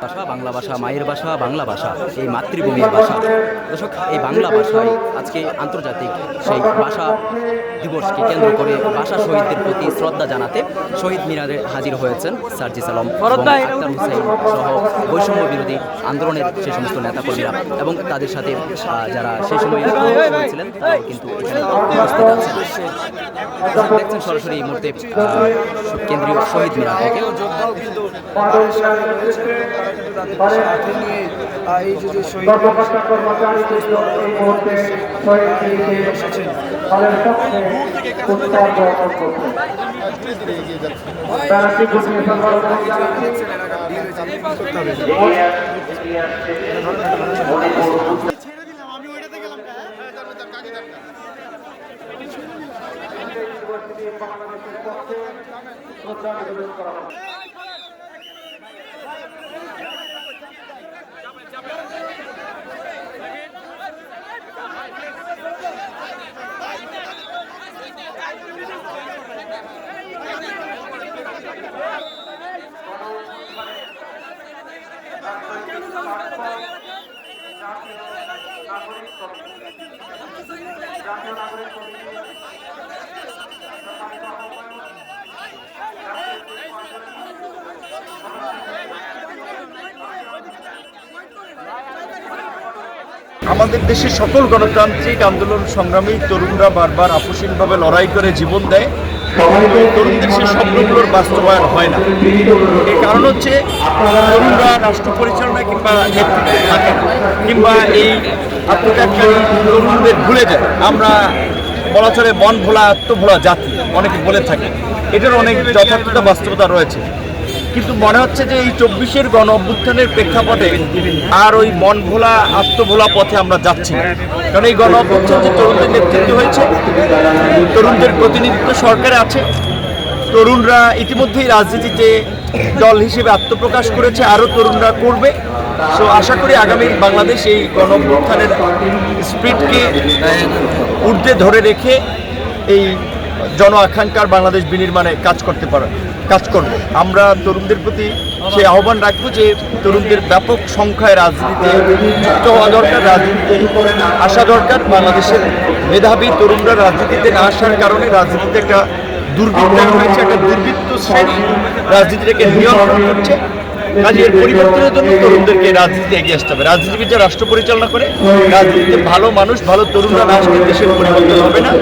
ভাষা বাংলা ভাষা, মায়ের ভাষা বাংলা ভাষা, এই মাতৃভূমির ভাষা। দর্শক, এই বাংলা ভাষায় আজকে আন্তর্জাতিক সেই ভাষা দিবসকে কেন্দ্র করে ভাষা শহীদদের প্রতি শ্রদ্ধা জানাতে শহীদ মিনারে হাজির হয়েছেন সার্জিস আলম এবং আক্তার হুসেইন সহ বৈষম্য বিরোধী আন্দোলনের সেই সমস্ত নেতাকর্মীরা এবং তাদের সাথে যারা সেই সময় হয়েছিলেন তারাও কিন্তু এখানে উপস্থিত আছেন। দেখছেন সরাসরি এই মুহূর্তে কেন্দ্রীয় শহীদ মিনার থেকে। আমাদের দেশের সকল গণতান্ত্রিক আন্দোলন সংগ্রামী তরুণরা বারবার আপসহীনভাবে লড়াই করে জীবন দেয়, তরুণদের সেই স্বপ্নগুলোর বাস্তবায়ন হয় না। এর কারণ হচ্ছে তরুণরা রাষ্ট্র পরিচালনা কিংবা নেতৃত্বে থাকে কিংবা এই আত্মত্যাগকারী তরুণদের ভুলে যায়। আমরা বলা চলে মন ভোলা আত্মভোলা জাতি অনেকে বলে থাকে, এটার অনেক যথার্থতা বাস্তবতা রয়েছে। কিন্তু মনে হচ্ছে যে এই 24-এর গণ অভ্যুত্থানের প্রেক্ষাপটে আর ওই মন ভোলা আত্মভোলা পথে আমরা যাচ্ছি না। কারণ এই গণ অভ্যুত্থান যে তরুণদের নেতৃত্ব হয়েছে, তরুণদের প্রতিনিধিত্ব সরকারে আছে, তরুণরা ইতিমধ্যেই রাজনীতিতে দল হিসেবে আত্মপ্রকাশ করেছে, আরও তরুণরা করবে। সো আশা করি আগামী বাংলাদেশ এই গণ অভ্যুত্থানের স্পিরিটকে ঊর্ধ্বে ধরে রেখে এই জন আকাঙ্ক্ষার বাংলাদেশ বিনির্মাণে কাজ করব। আমরা তরুণদের প্রতি সেই আহ্বান রাখবো যে তরুণদের ব্যাপক সংখ্যায় রাজনীতিতে যুক্ত হওয়া দরকার, রাজনীতিতে আসা দরকার। বাংলাদেশের মেধাবী তরুণরা রাজনীতিতে না আসার কারণে রাজনীতিতে একটা দুর্বৃত্তায়ন হয়েছে, একটা দুর্বৃত্ত শ্রেণী রাজনীতিটাকে নিয়ন্ত্রণ করছে। কাজে এর পরিবর্তনের জন্য তরুণদেরকে রাজনীতিতে এগিয়ে আসতে হবে। রাজনীতিবিদরা রাষ্ট্র পরিচালনা করে, রাজনীতিতে ভালো মানুষ ভালো তরুণরা না আসলে দেশের পরিবর্তন হবে না।